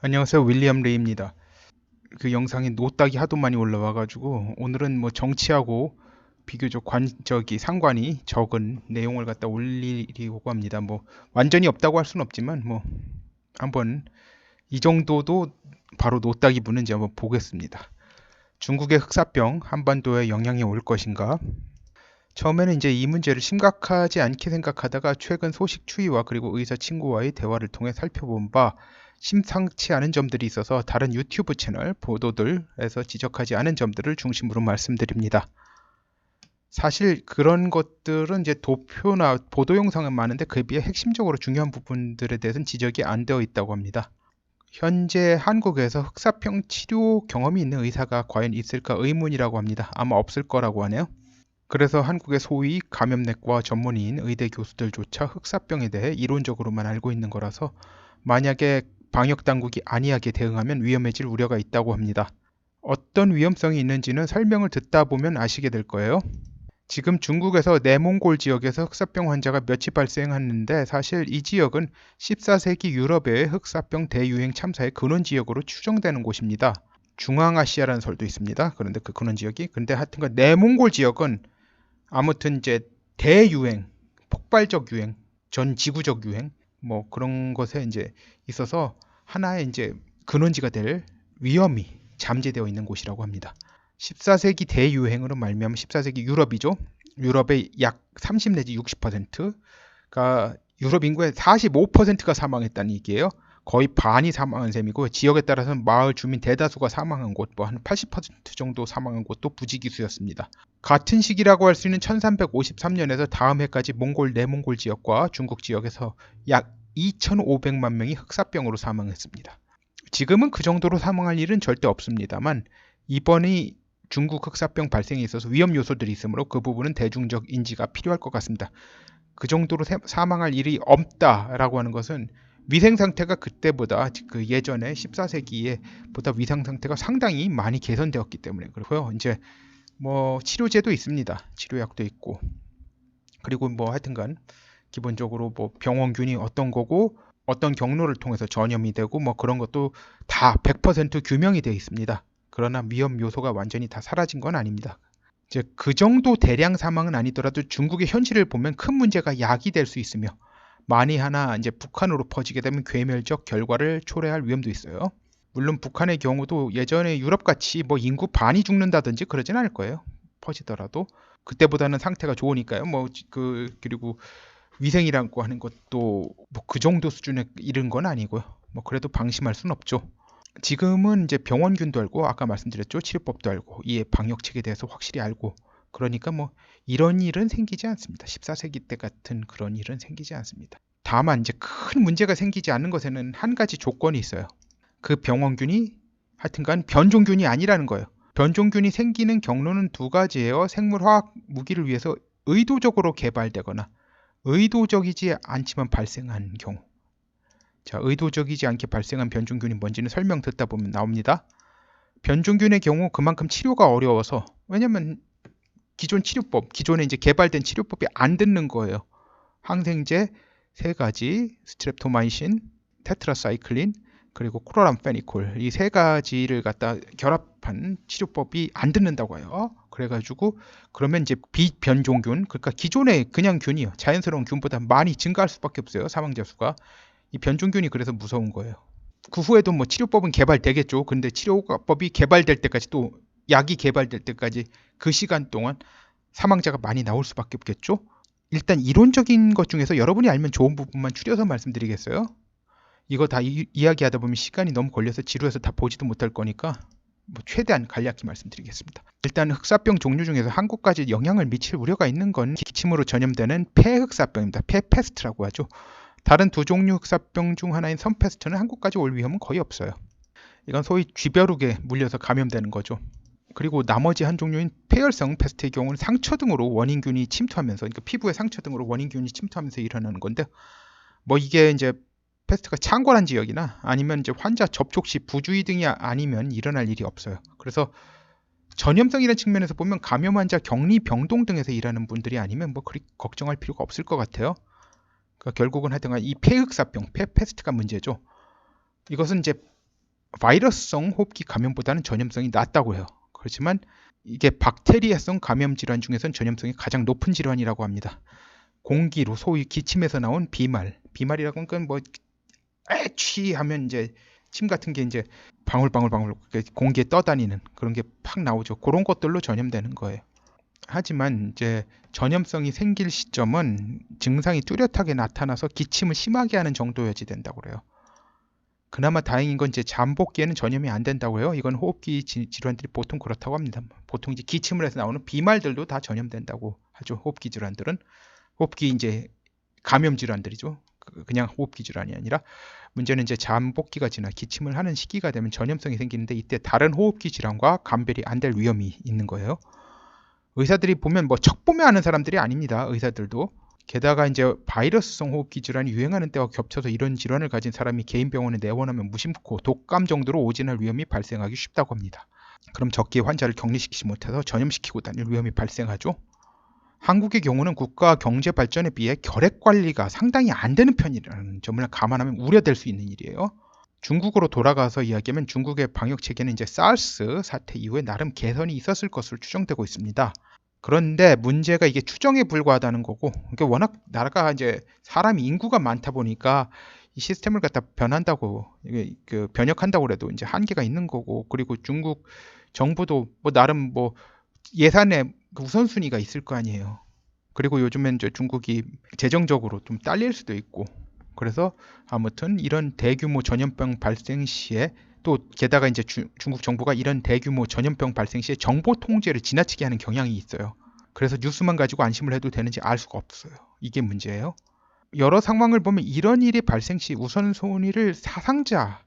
안녕하세요. 윌리엄 레이입니다. 그 영상에 노딱이 하도 많이 올라와가지고 오늘은 뭐 정치하고 비교적 상관이 적은 내용을 갖다 올리려고 합니다. 뭐 완전히 없다고 할 수는 없지만 뭐 한번 이 정도도 바로 노딱이 무는지 한번 보겠습니다. 중국의 흑사병 한반도에 영향이 올 것인가? 처음에는 이제 이 문제를 심각하지 않게 생각하다가 최근 소식 추이와 그리고 의사 친구와의 대화를 통해 살펴본 바 심상치 않은 점들이 있어서 다른 유튜브 채널 보도들에서 지적하지 않은 점들을 중심으로 말씀드립니다. 사실 그런 것들은 이제 도표나 보도 영상은 많은데 그에 비해 핵심적으로 중요한 부분들에 대해서는 지적이 안 되어 있다고 합니다. 현재 한국에서 흑사병 치료 경험이 있는 의사가 과연 있을까 의문이라고 합니다. 아마 없을 거라고 하네요. 그래서 한국의 소위 감염내과 전문의인 의대 교수들조차 흑사병에 대해 이론적으로만 알고 있는 거라서 만약에 방역당국이 안이하게 대응하면 위험해질 우려가 있다고 합니다. 어떤 위험성이 있는지는 설명을 듣다 보면 아시게 될 거예요. 지금 중국에서 내몽골 지역에서 흑사병 환자가 몇이 발생했는데 사실 이 지역은 14세기 유럽의 흑사병 대유행 참사의 근원 지역으로 추정되는 곳입니다. 중앙아시아라는 설도 있습니다. 그런데 그 근원 지역이 근데 하여튼간 내몽골 지역은 아무튼 이제 대유행, 폭발적 유행, 전 지구적 유행 뭐 그런 것에 이제 있어서 하나의 이제 근원지가 될 위험이 잠재되어 있는 곳이라고 합니다. 14세기 대유행으로 말미암아 14세기 유럽이죠. 유럽의 약 30 내지 60%가 유럽 인구의 45%가 사망했다는 얘기예요. 거의 반이 사망한 셈이고 지역에 따라서는 마을 주민 대다수가 사망한 곳, 뭐 한 80% 정도 사망한 곳도 부지기수였습니다. 같은 시기라고 할 수 있는 1353년에서 다음 해까지 몽골 내몽골 지역과 중국 지역에서 약 2,500만 명이 흑사병으로 사망했습니다. 지금은 그 정도로 사망할 일은 절대 없습니다만 이번이 중국 흑사병 발생에 있어서 위험 요소들이 있으므로 그 부분은 대중적 인지가 필요할 것 같습니다. 그 정도로 사망할 일이 없다라고 하는 것은 위생 상태가 그때보다 그 예전에 14세기에 보다 위생 상태가 상당히 많이 개선되었기 때문에 그렇고요. 이제 뭐 치료제도 있습니다. 치료약도 있고 그리고 뭐 하여튼간 기본적으로 뭐 병원균이 어떤 거고 어떤 경로를 통해서 전염이 되고 뭐 그런 것도 다 100% 규명이 되어 있습니다. 그러나 위험 요소가 완전히 다 사라진 건 아닙니다. 이제 그 정도 대량 사망은 아니더라도 중국의 현실을 보면 큰 문제가 야기될 수 있으며 만이 하나 이제 북한으로 퍼지게 되면 괴멸적 결과를 초래할 위험도 있어요. 물론 북한의 경우도 예전에 유럽같이 뭐 인구 반이 죽는다든지 그러진 않을 거예요. 퍼지더라도 그때보다는 상태가 좋으니까요. 뭐 그리고 위생이라고 하는 것도 뭐 그 정도 수준에 이른 건 아니고요. 뭐 그래도 방심할 수는 없죠. 지금은 이제 병원균도 알고 아까 말씀드렸죠. 치료법도 알고 이 방역책에 대해서 확실히 알고 그러니까 뭐 이런 일은 생기지 않습니다. 14세기 때 같은 그런 일은 생기지 않습니다. 다만 이제 큰 문제가 생기지 않는 것에는 한 가지 조건이 있어요. 그 병원균이 하여튼간 변종균이 아니라는 거예요. 변종균이 생기는 경로는 두 가지예요. 생물화학 무기를 위해서 의도적으로 개발되거나 의도적이지 않지만 발생한 경우. 자, 의도적이지 않게 발생한 변종균이 뭔지는 설명 듣다 보면 나옵니다. 변종균의 경우 그만큼 치료가 어려워서 왜냐면 기존에 이제 개발된 치료법이 안 듣는 거예요. 항생제 세 가지, 스트랩토마이신, 테트라사이클린, 그리고 크로람페니콜 이 세 가지를 갖다 결합한 치료법이 안 듣는다고 해요. 그래가지고 그러면 이제 비변종균, 그러니까 기존의 그냥 균이요, 자연스러운 균보다 많이 증가할 수밖에 없어요. 사망자 수가. 이 변종균이 그래서 무서운 거예요. 그 후에도 뭐 치료법은 개발되겠죠. 근데 치료법이 개발될 때까지 또 약이 개발될 때까지 그 시간 동안 사망자가 많이 나올 수밖에 없겠죠. 일단 이론적인 것 중에서 여러분이 알면 좋은 부분만 추려서 말씀드리겠어요. 이거 다 이야기하다 보면 시간이 너무 걸려서 지루해서 다 보지도 못할 거니까 뭐 최대한 간략히 말씀드리겠습니다. 일단 흑사병 종류 중에서 한국까지 영향을 미칠 우려가 있는 건 기침으로 전염되는 폐흑사병입니다. 폐페스트라고 하죠. 다른 두 종류 흑사병 중 하나인 선페스트는 한국까지 올 위험은 거의 없어요. 이건 소위 쥐벼룩에 물려서 감염되는 거죠. 그리고 나머지 한 종류인 폐열성 패스트의 경우는 상처 등으로 원인균이 침투하면서, 그러니까 피부에 상처 등으로 원인균이 침투하면서 일어나는 건데, 뭐 이게 이제 패스트가 창궐한 지역이나 아니면 이제 환자 접촉 시 부주의 등이 아니면 일어날 일이 없어요. 그래서 전염성이라는 측면에서 보면 감염 환자 격리 병동 등에서 일하는 분들이 아니면 뭐 그리 걱정할 필요가 없을 것 같아요. 그러니까 결국은 하여튼 이 폐흑사병, 폐페스트가 문제죠. 이것은 이제 바이러스성 호흡기 감염보다는 전염성이 낮다고 해요. 그렇지만 이게 박테리아성 감염 질환 중에서는 전염성이 가장 높은 질환이라고 합니다. 공기로 소위 기침에서 나온 비말이라고 하니까 뭐 취하면 이제 침 같은 게 이제 방울방울 공기에 떠다니는 그런 게 팍 나오죠. 그런 것들로 전염되는 거예요. 하지만 이제 전염성이 생길 시점은 증상이 뚜렷하게 나타나서 기침을 심하게 하는 정도여야 된다고 그래요. 그나마 다행인 건 이제 잠복기에는 전염이 안 된다고 해요. 이건 호흡기 질환들이 보통 그렇다고 합니다. 보통 이제 기침을 해서 나오는 비말들도 다 전염된다고 하죠. 호흡기 질환들은 호흡기 이제 감염 질환들이죠. 그냥 호흡기 질환이 아니라 문제는 이제 잠복기가 지나 기침을 하는 시기가 되면 전염성이 생기는데 이때 다른 호흡기 질환과 감별이 안 될 위험이 있는 거예요. 의사들이 보면 뭐 척보며 하는 사람들이 아닙니다. 의사들도. 게다가 이제 바이러스성 호흡기 질환이 유행하는 때와 겹쳐서 이런 질환을 가진 사람이 개인 병원에 내원하면 무심코 독감 정도로 오진할 위험이 발생하기 쉽다고 합니다. 그럼 적기에 환자를 격리시키지 못해서 전염시키고 다닐 위험이 발생하죠. 한국의 경우는 국가 경제 발전에 비해 결핵 관리가 상당히 안 되는 편이라는 점을 감안하면 우려될 수 있는 일이에요. 중국으로 돌아가서 이야기하면 중국의 방역 체계는 이제 사르스 사태 이후에 나름 개선이 있었을 것으로 추정되고 있습니다. 그런데 문제가 이게 추정에 불과하다는 거고, 그러니까 워낙 나라가 이제 사람 인구가 많다 보니까 이 시스템을 갖다 변한다고, 그 변혁한다고 해도 이제 한계가 있는 거고, 그리고 중국 정부도 뭐 나름 뭐 예산에 우선순위가 있을 거 아니에요. 그리고 요즘엔 이제 중국이 재정적으로 좀 딸릴 수도 있고, 그래서 아무튼 이런 대규모 전염병 발생 시에 또 게다가 이제 중국 정부가 이런 대규모 전염병 발생 시에 정보 통제를 지나치게 하는 경향이 있어요. 그래서 뉴스만 가지고 안심을 해도 되는지 알 수가 없어요. 이게 문제예요. 여러 상황을 보면 이런 일이 발생 시 우선순위를 사상자,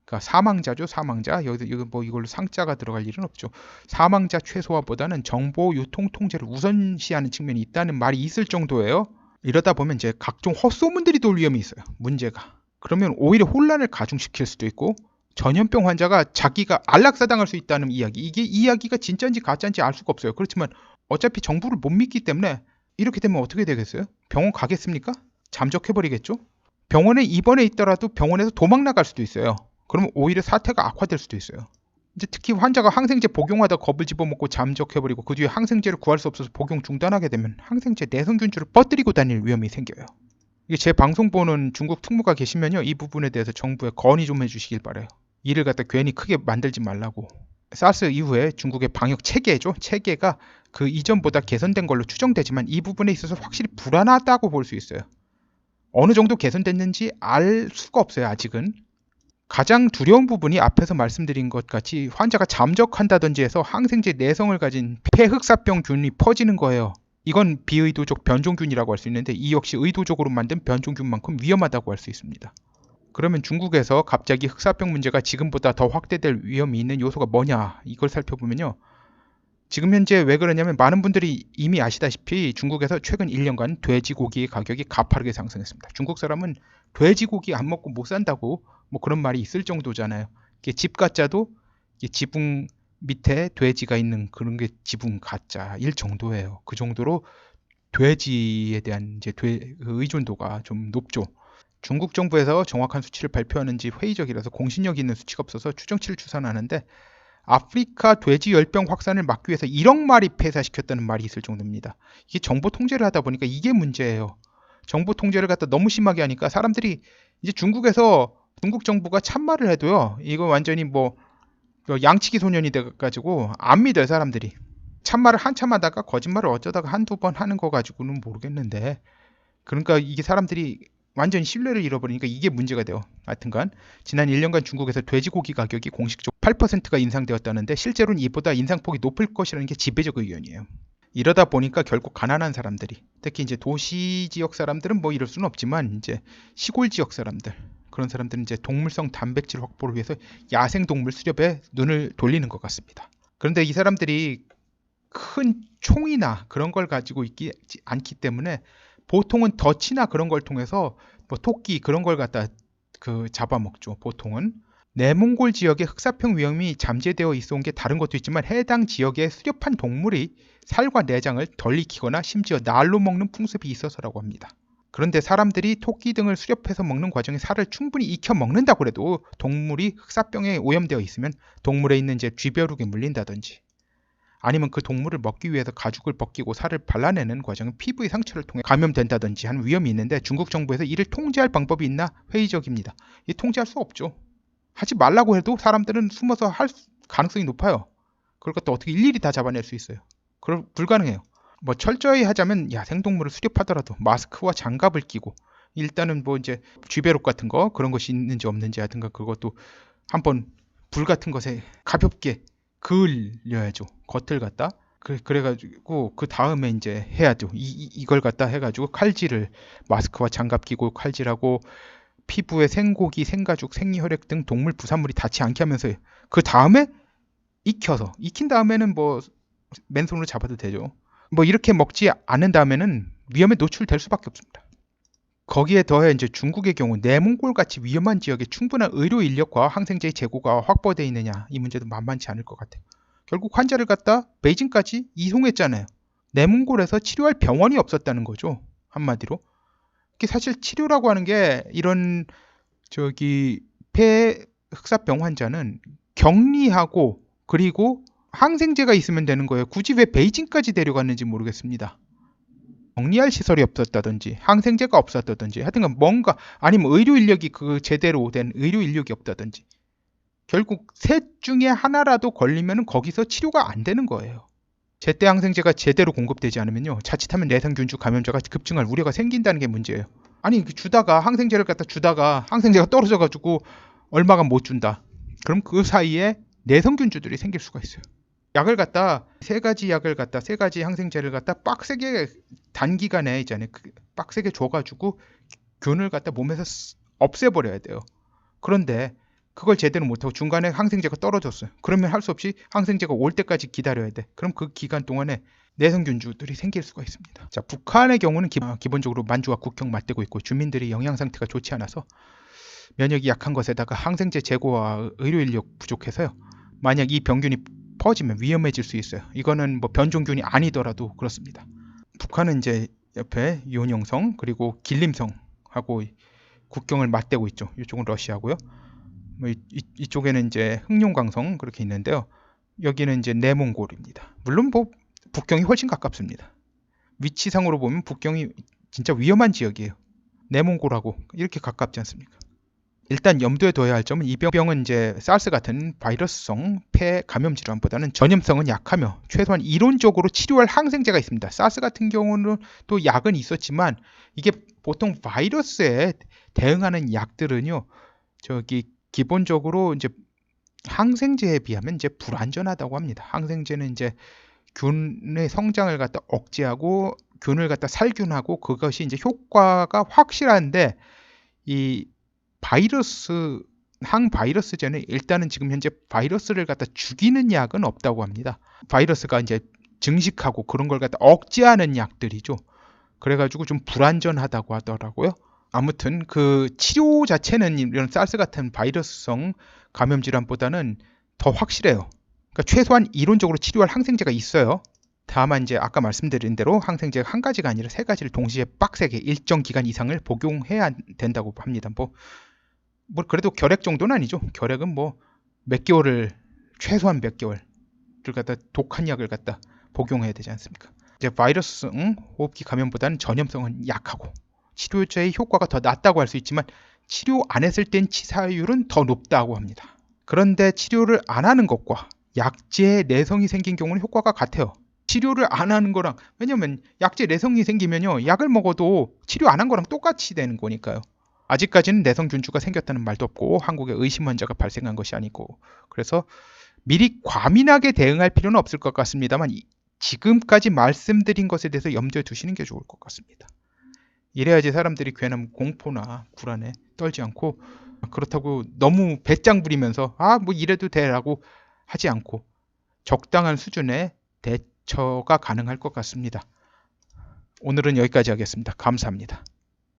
그러니까 사망자죠, 사망자. 여기 뭐 이걸로 상자가 들어갈 일은 없죠. 사망자 최소화보다는 정보 유통 통제를 우선시하는 측면이 있다는 말이 있을 정도예요. 이러다 보면 이제 각종 헛소문들이 돌 위험이 있어요. 문제가. 그러면 오히려 혼란을 가중시킬 수도 있고 전염병 환자가 자기가 안락사당할 수 있다는 이야기. 이게 이야기가 진짜인지 가짜인지 알 수가 없어요. 그렇지만 어차피 정부를 못 믿기 때문에 이렇게 되면 어떻게 되겠어요? 병원 가겠습니까? 잠적해버리겠죠? 병원에 입원해 있더라도 병원에서 도망 나갈 수도 있어요. 그러면 오히려 사태가 악화될 수도 있어요. 이제 특히 환자가 항생제 복용하다 겁을 집어먹고 잠적해버리고 그 뒤에 항생제를 구할 수 없어서 복용 중단하게 되면 항생제 내성균주를 퍼뜨리고 다닐 위험이 생겨요. 이게 제 방송 보는 중국 특무가 계시면요, 이 부분에 대해서 정부에 건의 좀 해주시길 바라요. 일을 갖다 괜히 크게 만들지 말라고. 사스 이후에 중국의 방역 체계죠. 체계가 그 이전보다 개선된 걸로 추정되지만 이 부분에 있어서 확실히 불안하다고 볼 수 있어요. 어느 정도 개선됐는지 알 수가 없어요. 아직은. 가장 두려운 부분이 앞에서 말씀드린 것 같이 환자가 잠적한다든지 해서 항생제 내성을 가진 폐흑사병균이 퍼지는 거예요. 이건 비의도적 변종균이라고 할 수 있는데 이 역시 의도적으로 만든 변종균만큼 위험하다고 할 수 있습니다. 그러면 중국에서 갑자기 흑사병 문제가 지금보다 더 확대될 위험이 있는 요소가 뭐냐, 이걸 살펴보면요. 지금 현재 왜 그러냐면 많은 분들이 이미 아시다시피 중국에서 최근 1년간 돼지고기의 가격이 가파르게 상승했습니다. 중국 사람은 돼지고기 안 먹고 못 산다고 뭐 그런 말이 있을 정도잖아요. 집 가짜도 지붕 밑에 돼지가 있는 그런 게 지붕 가짜일 정도예요. 그 정도로 돼지에 대한 이제 의존도가 좀 높죠. 중국 정부에서 정확한 수치를 발표하는지 회의적이라서 공신력 있는 수치가 없어서 추정치를 추산하는데 아프리카 돼지 열병 확산을 막기 위해서 1억 마리 폐사시켰다는 말이 있을 정도입니다. 이게 정보 통제를 하다 보니까 이게 문제예요. 정보 통제를 갖다 너무 심하게 하니까 사람들이 이제 중국에서 중국 정부가 참말을 해도요, 이거 완전히 뭐 양치기 소년이 돼가지고 안 믿어요. 사람들이. 참말을 한참 하다가 거짓말을 어쩌다가 한두 번 하는 거 가지고는 모르겠는데, 그러니까 이게 사람들이 완전히 신뢰를 잃어버리니까 이게 문제가 돼요. 하여튼간 지난 1년간 중국에서 돼지고기 가격이 공식적으로 8%가 인상되었다는데 실제로는 이보다 인상폭이 높을 것이라는 게 지배적 의견이에요. 이러다 보니까 결국 가난한 사람들이, 특히 이제 도시 지역 사람들은 뭐 이럴 수는 없지만 이제 시골 지역 사람들, 그런 사람들은 이제 동물성 단백질 확보를 위해서 야생 동물 수렵에 눈을 돌리는 것 같습니다. 그런데 이 사람들이 큰 총이나 그런 걸 가지고 있지 않기 때문에 보통은 덫이나 그런 걸 통해서 뭐 토끼 그런 걸 갖다 잡아먹죠. 보통은 내몽골 지역의 흑사병 위험이 잠재되어 있어 온 게 다른 것도 있지만 해당 지역의 수렵한 동물이 살과 내장을 덜 익히거나 심지어 날로 먹는 풍습이 있어서라고 합니다. 그런데 사람들이 토끼 등을 수렵해서 먹는 과정에 살을 충분히 익혀 먹는다고 해도 동물이 흑사병에 오염되어 있으면 동물에 있는 이제 쥐벼룩에 물린다든지 아니면 그 동물을 먹기 위해서 가죽을 벗기고 살을 발라내는 과정은 피부의 상처를 통해 감염된다든지 하는 위험이 있는데 중국 정부에서 이를 통제할 방법이 있나 회의적입니다. 이 통제할 수 없죠. 하지 말라고 해도 사람들은 숨어서 할 가능성이 높아요. 그걸 또 어떻게 일일이 다 잡아낼 수 있어요. 불가능해요. 뭐 철저히 하자면 야생동물을 수렵하더라도 마스크와 장갑을 끼고 일단은 뭐 이제 쥐배록 같은 거 그런 것이 있는지 없는지 하든가 그것도 한번 불 같은 것에 가볍게 그을려야죠. 겉을 갖다 그래가지고 그 다음에 이제 해야죠. 이걸 갖다 해가지고 칼질을 마스크와 장갑 끼고 칼질하고 피부에 생고기, 생가죽, 생리혈액 등 동물 부산물이 닿지 않게 하면서 그 다음에 익힌 다음에는 뭐 맨손으로 잡아도 되죠. 뭐 이렇게 먹지 않은 다음에는 위험에 노출될 수밖에 없습니다. 거기에 더해 이제 중국의 경우 내몽골 같이 위험한 지역에 충분한 의료 인력과 항생제의 재고가 확보되어 있느냐 이 문제도 만만치 않을 것 같아요. 결국 환자를 갖다 베이징까지 이송했잖아요. 내몽골에서 치료할 병원이 없었다는 거죠. 한마디로. 사실 치료라고 하는 게 이런 폐 흑사병 환자는 격리하고 그리고 항생제가 있으면 되는 거예요. 굳이 왜 베이징까지 데려갔는지 모르겠습니다. 격리할 시설이 없었다든지 항생제가 없었다든지 하여튼간 뭔가 아니면 의료 인력이 제대로 된 의료 인력이 없다든지 결국 셋 중에 하나라도 걸리면 거기서 치료가 안 되는 거예요. 제때 항생제가 제대로 공급되지 않으면요 자칫하면 내성균주 감염자가 급증할 우려가 생긴다는 게 문제예요. 아니 주다가 항생제를 갖다 주다가 항생제가 떨어져가지고 얼마가 못 준다. 그럼 그 사이에 내성균주들이 생길 수가 있어요. 약을 갖다 세 가지 항생제를 갖다 빡세게 단기간에 있잖아요. 빡세게 줘가지고 균을 갖다 몸에서 없애버려야 돼요. 그런데 그걸 제대로 못하고 중간에 항생제가 떨어졌어요. 그러면 할 수 없이 항생제가 올 때까지 기다려야 돼. 그럼 그 기간 동안에 내성균주들이 생길 수가 있습니다. 자, 북한의 경우는 기본적으로 만주와 국경 맞대고 있고 주민들이 영양 상태가 좋지 않아서 면역이 약한 것에다가 항생제 재고와 의료 인력 부족해서요. 만약 이 병균이 퍼지면 위험해질 수 있어요. 이거는 뭐 변종균이 아니더라도 그렇습니다. 북한은 이제 옆에 요녕성 그리고 길림성하고 국경을 맞대고 있죠. 이쪽은 러시아고요. 뭐 이쪽에는 이제 흑룡강성 그렇게 있는데요. 여기는 이제 내몽골입니다. 물론 뭐 북경이 훨씬 가깝습니다. 위치상으로 보면 북경이 진짜 위험한 지역이에요. 내몽골하고 이렇게 가깝지 않습니까? 일단 염두에 둬야 할 점은 이 병은 이제 사스 같은 바이러스성 폐 감염 질환보다는 전염성은 약하며 최소한 이론적으로 치료할 항생제가 있습니다. 사스 같은 경우는 또 약은 있었지만 이게 보통 바이러스에 대응하는 약들은요, 기본적으로 이제 항생제에 비하면 이제 불안전하다고 합니다. 항생제는 이제 균의 성장을 갖다 억제하고 균을 갖다 살균하고 그것이 이제 효과가 확실한데 이 항바이러스제는 일단은 지금 현재 바이러스를 갖다 죽이는 약은 없다고 합니다. 바이러스가 이제 증식하고 그런 걸 갖다 억제하는 약들이죠. 그래가지고 좀 불안전하다고 하더라고요. 아무튼 그 치료 자체는 이런 사스 같은 바이러스성 감염 질환보다는 더 확실해요. 그러니까 최소한 이론적으로 치료할 항생제가 있어요. 다만 이제 아까 말씀드린 대로 항생제가 한 가지가 아니라 세 가지를 동시에 빡세게 일정 기간 이상을 복용해야 된다고 합니다. 뭐 그래도 결핵 정도는 아니죠. 결핵은 뭐 몇 개월을 최소한 몇 개월을 갖다 독한 약을 갖다 복용해야 되지 않습니까? 이제 바이러스성 호흡기 감염보다는 전염성은 약하고 치료제의 효과가 더 낮다고 할 수 있지만 치료 안 했을 땐 치사율은 더 높다고 합니다. 그런데 치료를 안 하는 것과 약제에 내성이 생긴 경우는 효과가 같아요. 치료를 안 하는 거랑 왜냐면 약제 내성이 생기면요 약을 먹어도 치료 안 한 거랑 똑같이 되는 거니까요. 아직까지는 내성균주가 생겼다는 말도 없고 한국에 의심 환자가 발생한 것이 아니고 그래서 미리 과민하게 대응할 필요는 없을 것 같습니다만 지금까지 말씀드린 것에 대해서 염두에 두시는 게 좋을 것 같습니다. 이래야지 사람들이 괜한 공포나 불안에 떨지 않고 그렇다고 너무 배짱 부리면서 뭐 이래도 돼라고 하지 않고 적당한 수준의 대처가 가능할 것 같습니다. 오늘은 여기까지 하겠습니다. 감사합니다.